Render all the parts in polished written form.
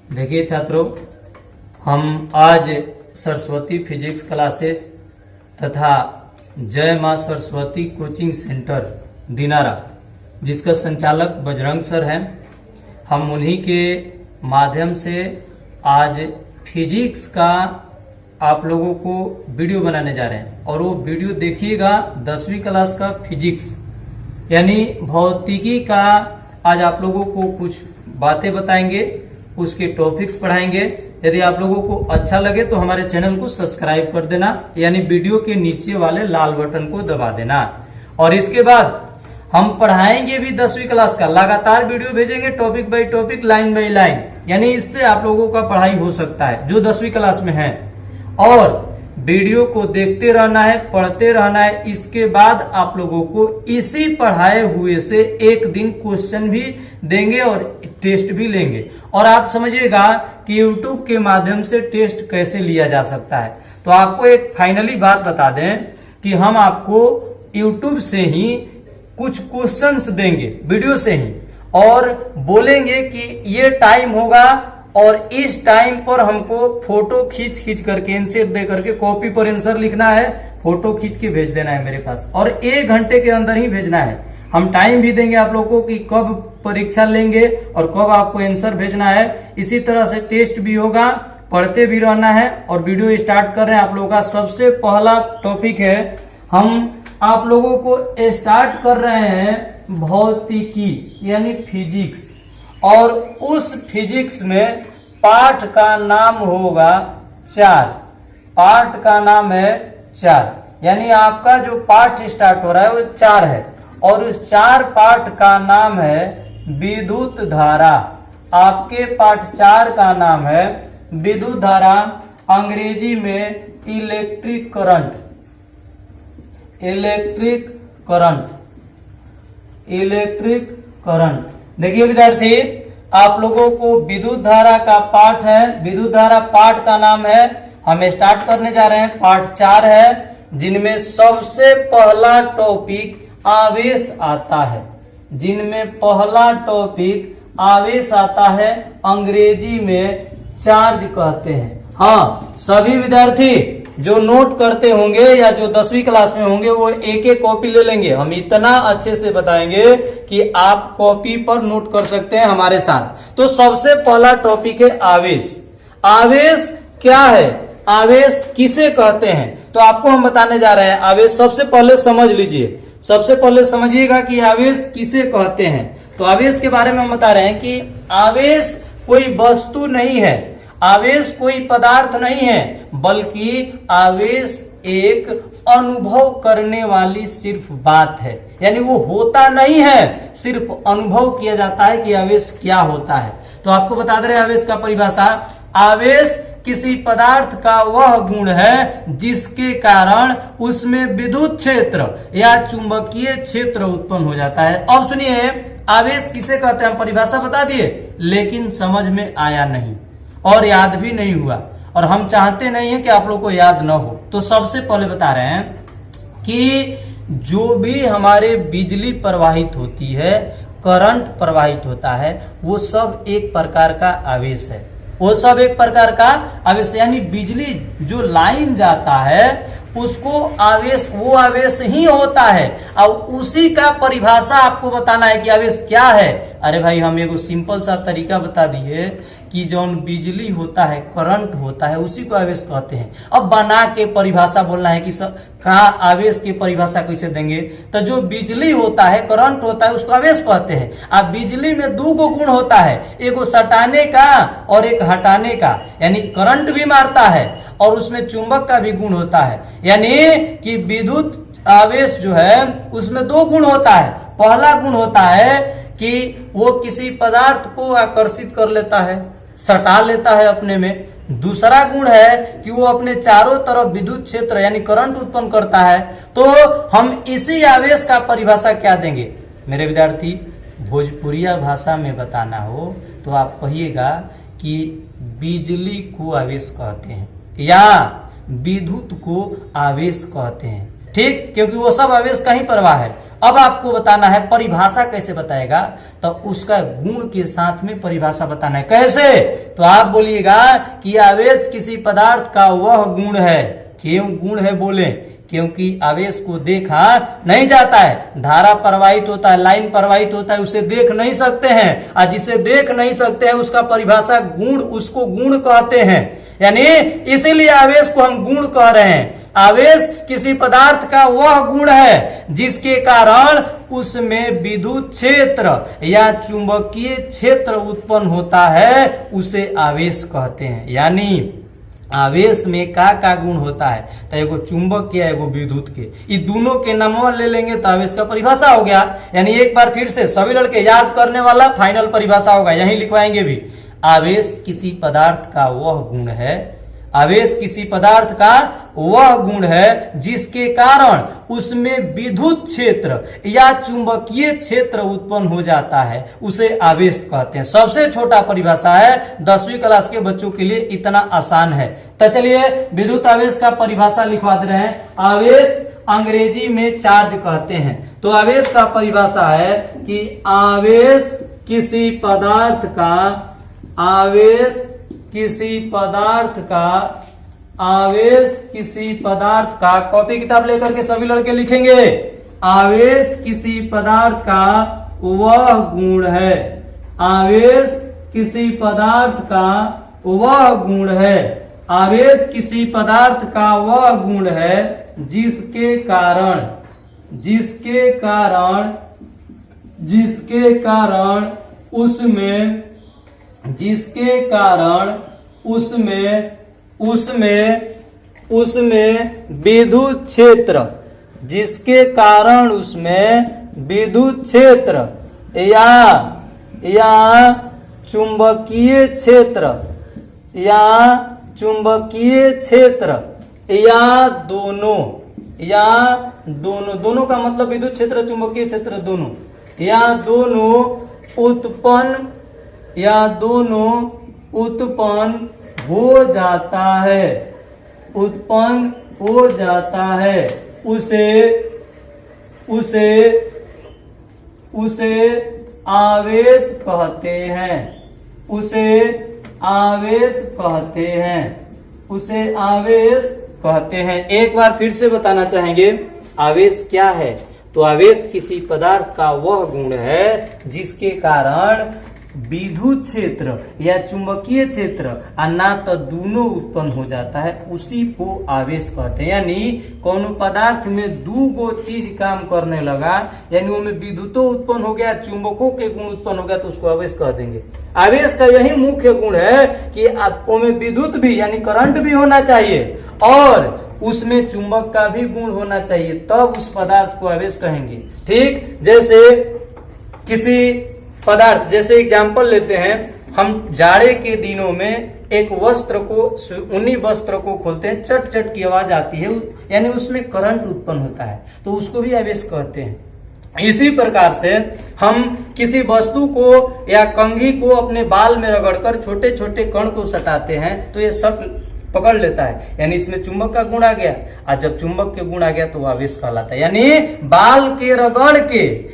देखिए छात्रों, हम आज सरस्वती फिजिक्स क्लासेज तथा जय मां सरस्वती कोचिंग सेंटर दिनारा, जिसका संचालक बजरंग सर हैं, हम उन्हीं के माध्यम से आज फिजिक्स का आप लोगों को वीडियो बनाने जा रहे हैं। और वो वीडियो देखिएगा 10वीं क्लास का फिजिक्स यानी भौतिकी का। आज आप लोगों को कुछ बातें बताएंगे, उसके टॉपिक्स पढ़ाएंगे। यदि आप लोगों को अच्छा लगे तो हमारे चैनल को सब्सक्राइब कर देना, यानी वीडियो के नीचे वाले लाल बटन को दबा देना। और इसके बाद हम पढ़ाएंगे भी 10वीं क्लास का, लगातार वीडियो भेजेंगे topic by topic, line by line, यानी इससे आप लोगों का पढ़ाई हो सकता है जो 10वीं क्लास में है। और वीडियो को देखते रहना है, पढ़ते रहना है। इसके बाद आप लोगों को इसी पढ़ाए हुए से एक दिन क्वेश्चन भी देंगे और टेस्ट भी लेंगे। और आप समझिएगा कि YouTube के माध्यम से टेस्ट कैसे लिया जा सकता है। तो आपको एक फाइनली बात बता दें कि हम आपको YouTube से ही कुछ क्वेश्चंस देंगे वीडियो से ही, और बोलेंगे कि ये टाइम होगा और इस टाइम पर हमको फोटो खींच करके आंसर दे करके कॉपी पर आंसर लिखना है, फोटो खींच के भेज देना है मेरे पास, और 1 घंटे के अंदर ही भेजना है। हम टाइम भी देंगे आप लोगों को कि कब परीक्षा लेंगे और कब आपको आंसर भेजना है। इसी तरह से टेस्ट भी होगा, पढ़ते भी रहना है। और वीडियो स्टार्ट कर रहे हैं आप लोगों का। सबसे पहला टॉपिक है, हम आप लोगों को स्टार्ट कर रहे हैं भौतिकी यानी फिजिक्स। और उस फिजिक्स में पाठ का नाम होगा 4। पाठ का नाम है 4, यानी आपका जो पाठ स्टार्ट हो रहा है वो 4 है। और उस 4 पाठ का नाम है विद्युत धारा। आपके पाठ 4 का नाम है विद्युत धारा, अंग्रेजी में electric current. Electric current, electric current. देखिए विद्यार्थी, आप लोगों को विद्युत धारा का पाठ है, विद्युत धारा पाठ का नाम है। हम स्टार्ट करने जा रहे हैं, पाठ 4 है, जिनमें सबसे पहला टॉपिक आवेश आता है। जिनमें पहला टॉपिक आवेश आता है, अंग्रेजी में चार्ज कहते हैं। हाँ, सभी विद्यार्थी जो नोट करते होंगे या जो 10वीं क्लास में होंगे वो एक एक कॉपी ले लेंगे। हम इतना अच्छे से बताएंगे कि आप कॉपी पर नोट कर सकते हैं हमारे साथ। तो सबसे पहला टॉपिक है आवेश। आवेश क्या है, आवेश किसे कहते हैं, तो आपको हम बताने जा रहे हैं। आवेश सबसे पहले समझ लीजिए, सबसे पहले समझिएगा कि आवेश किसे कहते हैं। तो आवेश के बारे में हम बता रहे हैं कि आवेश कोई वस्तु नहीं है, आवेश कोई पदार्थ नहीं है, बल्कि आवेश एक अनुभव करने वाली सिर्फ बात है। यानी वो होता नहीं है, सिर्फ अनुभव किया जाता है कि आवेश क्या होता है। तो आपको बता दे रहे हैं आवेश का परिभाषा। आवेश किसी पदार्थ का वह गुण है जिसके कारण उसमें विद्युत क्षेत्र या चुंबकीय क्षेत्र उत्पन्न हो जाता है। अब सुनिए, आवेश किसे कहते हैं हम परिभाषा बता दिए, लेकिन समझ में आया नहीं और याद भी नहीं हुआ, और हम चाहते नहीं है कि आप लोग को याद न हो। तो सबसे पहले बता रहे हैं कि जो भी हमारे बिजली प्रवाहित होती है, करंट प्रवाहित होता है, वो सब एक प्रकार का आवेश है। वो सब एक प्रकार का आवेश, यानी बिजली जो लाइन जाता है उसको आवेश, वो आवेश ही होता है। अब उसी का परिभाषा आपको बताना है कि आवेश क्या है। अरे भाई, हम एगो सिंपल सा तरीका बता दिए कि जो बिजली होता है, करंट होता है, उसी को आवेश कहते हैं। अब बना के परिभाषा बोलना है कि कहाँ आवेश की परिभाषा कैसे देंगे। तो जो बिजली होता है, करंट होता है, उसको आवेश कहते हैं। अब बिजली में 2 गुण होता है, एगो सटाने का और एक हटाने का, यानी करंट भी मारता है और उसमें चुंबक का भी गुण होता है। यानी कि विद्युत आवेश जो है उसमें 2 गुण होता है। पहला गुण होता है कि वो किसी पदार्थ को आकर्षित कर लेता है, सटा लेता है अपने में। दूसरा गुण है कि वो अपने चारों तरफ विद्युत क्षेत्र यानी करंट उत्पन्न करता है। तो हम इसी आवेश का परिभाषा क्या देंगे मेरे विद्यार्थी, भोजपुरिया भाषा में बताना हो तो आप कहिएगा कि बिजली को आवेश कहते हैं या विद्युत को आवेश कहते हैं। ठीक, क्योंकि वो सब आवेश का ही प्रवाह है। अब आपको बताना है परिभाषा कैसे बताएगा, तो उसका गुण के साथ में परिभाषा बताना है। कैसे? तो आप बोलिएगा कि आवेश किसी पदार्थ का वह गुण है। क्यों गुण है बोले? क्योंकि आवेश को देखा नहीं जाता है, धारा प्रवाहित होता है, लाइन प्रवाहित होता है, उसे देख नहीं सकते हैं, और जिसे देख नहीं सकते हैं उसका परिभाषा गुण, उसको गुण कहते हैं। यानी इसीलिए आवेश को हम गुण कह रहे हैं। आवेश किसी पदार्थ का वह गुण है जिसके कारण उसमें विद्युत क्षेत्र या चुंबकीय क्षेत्र उत्पन्न होता है, उसे आवेश कहते हैं। यानी आवेश में का गुण होता है, तो एगो चुंबक के एगो विद्युत के, ये दोनों के नाम ले लेंगे तो आवेश का परिभाषा हो गया। यानी एक बार फिर से सभी लड़के याद करने वाला फाइनल परिभाषा होगा, यही लिखवाएंगे भी। आवेश किसी पदार्थ का वह गुण है, आवेश किसी पदार्थ का वह गुण है जिसके कारण उसमें विद्युत क्षेत्र या चुंबकीय क्षेत्र उत्पन्न हो जाता है, उसे आवेश कहते हैं। सबसे छोटा परिभाषा है, 10वीं क्लास के बच्चों के लिए इतना आसान है। तो चलिए विद्युत आवेश का परिभाषा लिखवा दे रहे हैं। आवेश अंग्रेजी में चार्ज कहते हैं। तो आवेश का परिभाषा है कि आवेश किसी पदार्थ का, आवेश किसी पदार्थ का, आवेश किसी पदार्थ का, कॉपी किताब लेकर के सभी लड़के लिखेंगे, आवेश किसी पदार्थ का वह गुण है, आवेश किसी पदार्थ का वह गुण है, आवेश किसी पदार्थ का वह गुण है जिसके कारण, जिसके कारण, जिसके कारण उसमें, जिसके कारण उसमें, उसमें, उसमें विद्युत क्षेत्र, जिसके कारण उसमें विद्युत क्षेत्र या चुंबकीय क्षेत्र, या चुंबकीय क्षेत्र या दोनों, या दोनों, दोनों का मतलब विद्युत क्षेत्र चुंबकीय क्षेत्र दोनों, या दोनों उत्पन्न, या दोनों उत्पन्न हो जाता है, उत्पन्न हो जाता है, उसे, उसे, उसे आवेश कहते हैं, उसे आवेश कहते हैं, उसे आवेश कहते हैं। एक बार फिर से बताना चाहेंगे आवेश क्या है। तो आवेश किसी पदार्थ का वह गुण है जिसके कारण विद्युत क्षेत्र या चुंबकीय क्षेत्र ना तो दोनों उत्पन्न हो जाता है, उसी को आवेश कहते हैं। यानी कोनो पदार्थ में दो गो चीज काम करने लगा, यानी उनमें विद्युतो उत्पन्न हो गया, चुंबकों के गुण उत्पन्न हो गया, तो उसको आवेश कह देंगे। आवेश का यही मुख्य गुण है कि उनमें विद्युत भी यानी करंट भी होना चाहिए और उसमें चुंबक का भी गुण होना चाहिए, तब उस पदार्थ को आवेश कहेंगे। ठीक, जैसे किसी पदार्थ, जैसे एग्जाम्पल लेते हैं, हम जाड़े के दिनों में एक वस्त्र को, ऊनी वस्त्र को खोलते हैं, चट चट की आवाज आती है, यानी उसमें करंट उत्पन्न होता है, तो उसको भी आवेश कहते हैं। इसी प्रकार से हम किसी वस्तु को या कंघी को अपने बाल में रगड़कर छोटे छोटे कण को सटाते हैं, तो ये सट पकड़ लेता है, यानी इसमें चुंबक का गुण आ गया, और जब चुंबक के गुण आ गया तो आवेश कहलाता है। यानी बाल के रगड़ के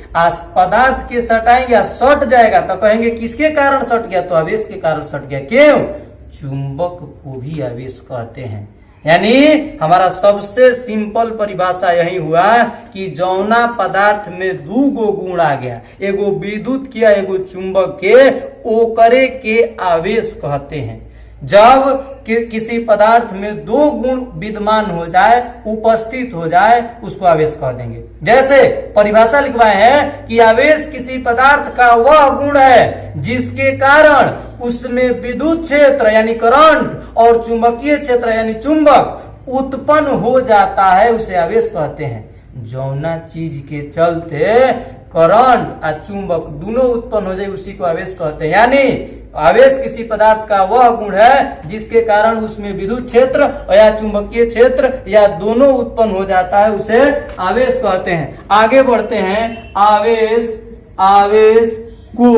पदार्थ के सटाएंगे, सट जाएगा, तो कहेंगे किसके कारण सट गया, तो आवेश के कारण सट गया। क्यों? चुंबक को भी आवेश कहते हैं। यानी हमारा सबसे सिंपल परिभाषा यही हुआ कि जौना पदार्थ में दो गो गुण आ गया, एगो विद्युत किया एगो चुंबक के, ओकरे के आवेश कहते हैं। जब किसी पदार्थ में दो गुण विद्यमान हो जाए, उपस्थित हो जाए, उसको आवेश कह देंगे। जैसे परिभाषा लिखवाए हैं कि आवेश किसी पदार्थ का वह गुण है जिसके कारण उसमें विद्युत क्षेत्र यानी करंट और चुंबकीय क्षेत्र यानी चुंबक उत्पन्न हो जाता है, उसे आवेश कहते हैं। जौना चीज के चलते करंट और चुंबक दोनों उत्पन्न हो जाए, उसी को आवेश कहते हैं। यानी आवेश किसी पदार्थ का वह गुण है जिसके कारण उसमें विद्युत क्षेत्र या चुंबकीय क्षेत्र या दोनों उत्पन्न हो जाता है, उसे आवेश कहते हैं। आगे बढ़ते हैं। आवेश, आवेश को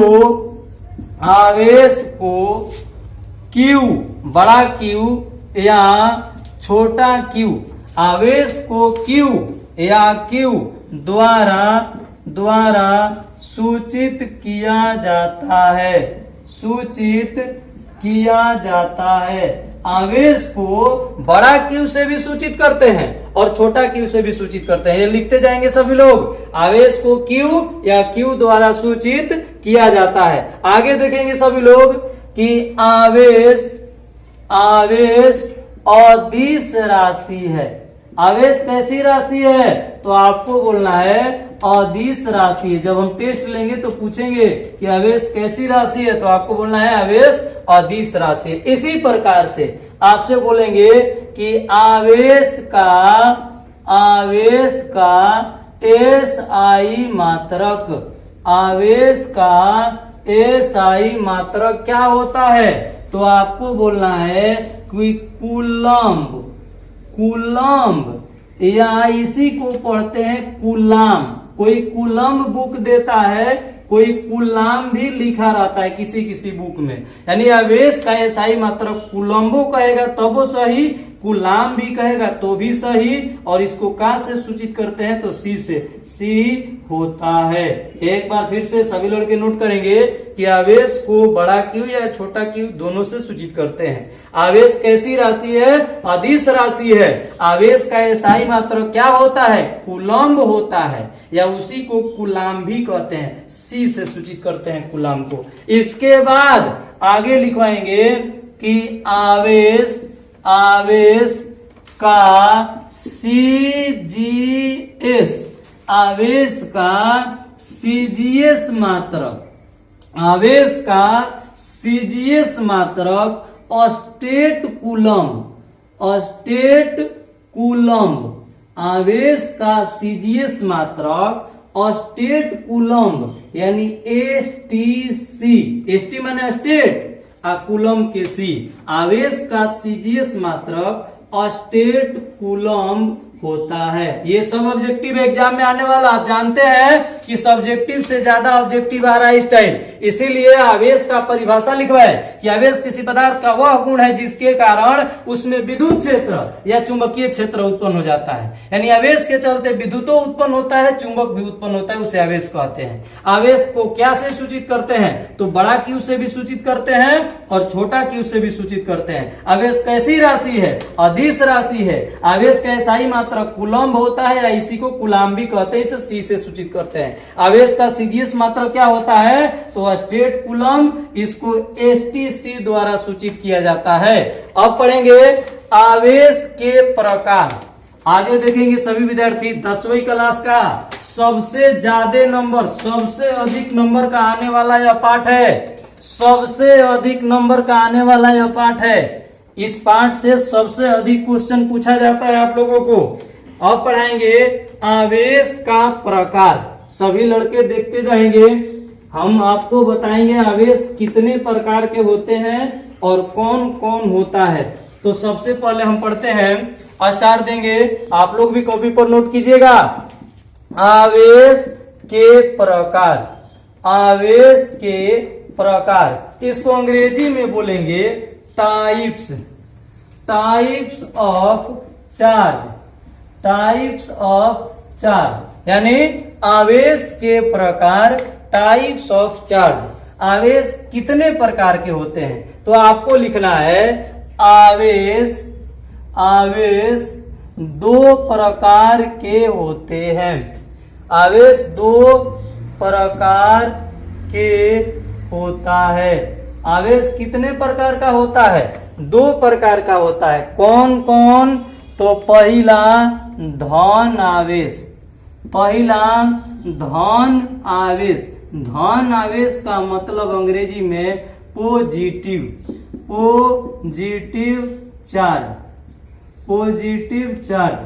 क्यू, बड़ा क्यू या छोटा क्यू, आवेश को क्यू या क्यू द्वारा सूचित किया जाता है, सूचित किया जाता है। आवेश को बड़ा क्यू से भी सूचित करते हैं और छोटा क्यू से भी सूचित करते हैं। ये लिखते जाएंगे सभी लोग। आवेश को क्यू या क्यू द्वारा सूचित किया जाता है। आगे देखेंगे सभी लोग कि आवेश अदिश राशि है। आवेश कैसी राशि है? तो आपको बोलना है अदिश राशि है। जब हम टेस्ट लेंगे तो पूछेंगे कि आवेश कैसी राशि है, तो आपको बोलना है आवेश अदिश राशि है। इसी प्रकार से आपसे बोलेंगे कि आवेश का एसआई मात्रक, आवेश का एसआई मात्रक क्या होता है? तो आपको बोलना है कि कूलम्ब, या इसी को पढ़ते हैं कूलाम। कोई कूलम्ब बुक देता है, कोई कूलाम भी लिखा रहता है किसी किसी बुक में। यानी आवेश का एसआई मात्रक कूलम्बो कहेगा तब वो सही, कूलाम भी कहेगा तो भी सही। और इसको का से सूचित करते हैं? तो सी से, सी होता है। एक बार फिर से सभी लड़के नोट करेंगे कि आवेश को बड़ा क्यू या छोटा क्यू दोनों से सूचित करते हैं। आवेश कैसी राशि है? अदिश राशि है। आवेश का एसआई मात्रक क्या होता है? कूलम्ब होता है, या उसी को कूलाम भी कहते हैं। सी से सूचित करते हैं कूलाम को। इसके बाद आगे लिखवाएंगे कि आवेश का सीजीएस, आवेश का सीजीएस मात्रक, आवेश का सीजीएस मात्रक स्टेट कूलम्ब, आवेश का सीजीएस मात्रक स्टेट कूलम्ब यानी एसटीसी, एसटी माने स्टेट, कूलम्ब के सी। आवेश का सीजीएस मात्रक स्टेट कूलम्ब होता है। ये सब ऑब्जेक्टिव एग्जाम में आने वाला, आप जानते हैं कि सब्जेक्टिव से ज्यादा ऑब्जेक्टिव आ रहा है इस टाइम। इसीलिए आवेश का परिभाषा लिखवाए कि आवेश किसी पदार्थ का वह गुण है जिसके कारण उसमें विद्युत क्षेत्र या चुंबकीय क्षेत्र उत्पन्न हो जाता है। यानी आवेश के चलते विद्युतो उत्पन्न होता है, चुंबक भी उत्पन्न होता है, उसे आवेश कहते हैं। आवेश को क्या से सूचित करते हैं? तो बड़ा क्यू से भी सूचित करते हैं और छोटा क्यू से भी सूचित करते हैं। आवेश कैसी राशि है? अदिश राशि है। आवेश का एसआई मात्रक कूलम्ब होता है, या इसी को कूलाम भी कहते हैं, इसे सी से सूचित करते हैं। आवेश का सीजीएस मात्रक क्या होता है? तो स्टेट कूलम्ब, इसको एसटीसी द्वारा सूचित किया जाता है। अब पढ़ेंगे आवेश के प्रकार। आगे देखेंगे सभी विद्यार्थी 10वीं क्लास का सबसे ज्यादा नंबर, सबसे अधिक नंबर का आने वाला यह पाठ है। सबसे अधिक नंबर का आने वाला यह पाठ है। इस पाठ से सबसे अधिक क्वेश्चन पूछा जाता है आप लोगों को। अब पढ़ाएंगे आवेश का प्रकार। सभी लड़के देखते जाएंगे, हम आपको बताएंगे आवेश कितने प्रकार के होते हैं और कौन कौन होता है। तो सबसे पहले हम पढ़ते हैं, स्टार्ट देंगे। आप लोग भी कॉपी पर नोट कीजिएगा। आवेश के प्रकार, आवेश के प्रकार, इसको अंग्रेजी में बोलेंगे types, types of charge, types of charge. यानी आवेश के प्रकार, टाइप्स ऑफ चार्ज। आवेश कितने प्रकार के होते हैं? तो आपको लिखना है आवेश दो प्रकार के होते हैं। आवेश दो प्रकार के होता है। आवेश कितने प्रकार का होता है? दो प्रकार का होता है। कौन कौन? तो पहला धन आवेश, पहला धन आवेश। धन आवेश का मतलब अंग्रेजी में positive, positive charge, positive charge.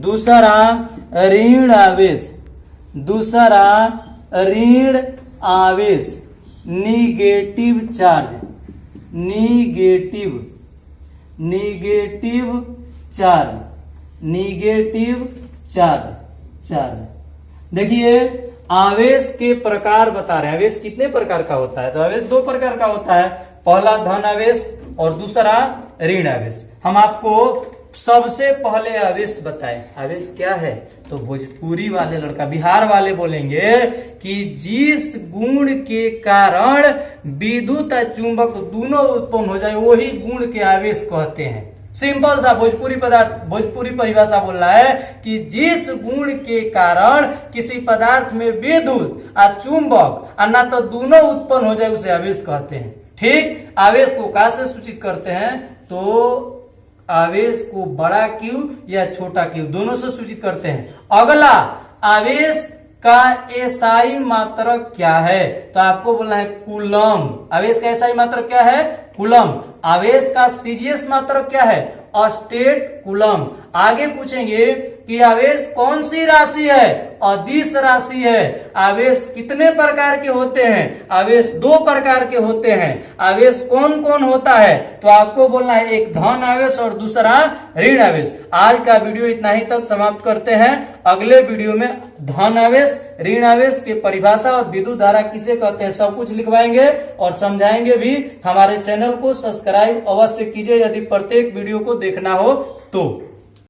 दूसरा ऋण आवेश, दूसरा ऋण आवेश, negative charge, negative, negative charge, negative charge. देखिए आवेश के प्रकार बता रहे हैं। आवेश कितने प्रकार का होता है? तो आवेश दो प्रकार का होता है। पहला धन आवेश और दूसरा ऋण आवेश। हम आपको सबसे पहले आवेश बताए, आवेश क्या है? तो भोजपुरी वाले लड़का, बिहार वाले बोलेंगे कि जिस गुण के कारण विद्युत और चुंबक दोनों उत्पन्न हो जाए वही गुण के आवेश कहते हैं। सिंपल सा भोजपुरी परिभाषा बोलना है कि जिस गुण के कारण किसी पदार्थ में विद्युत और चुंबक और ना तो दोनों उत्पन्न हो जाए उसे आवेश कहते हैं। ठीक, आवेश को कहा से सूचित करते हैं? तो आवेश को बड़ा क्यू या छोटा क्यू दोनों से सूचित करते हैं। अगला, आवेश का एसआई मात्रक क्या है? तो आपको बोलना है कूलम। आवेश का एसआई मात्रक क्या है? कूलम। आवेश का सीजीएस मात्रक क्या है? State coulomb. आगे पूछेंगे कि आवेश कौन सी राशि है? अदिश राशि है। आवेश कितने प्रकार के होते हैं? आवेश 2 प्रकार के होते हैं। आवेश कौन कौन होता है? तो आपको बोलना है एक धन आवेश और दूसरा ऋण आवेश। आज का वीडियो इतना ही तक समाप्त करते हैं। अगले वीडियो में धन आवेश, ऋण आवेश की परिभाषा और विद्युत धारा किसे कहते हैं सब कुछ लिखवाएंगे और समझाएंगे भी। हमारे चैनल को सब्सक्राइब अवश्य कीजिए यदि प्रत्येक वीडियो को देखना हो तो।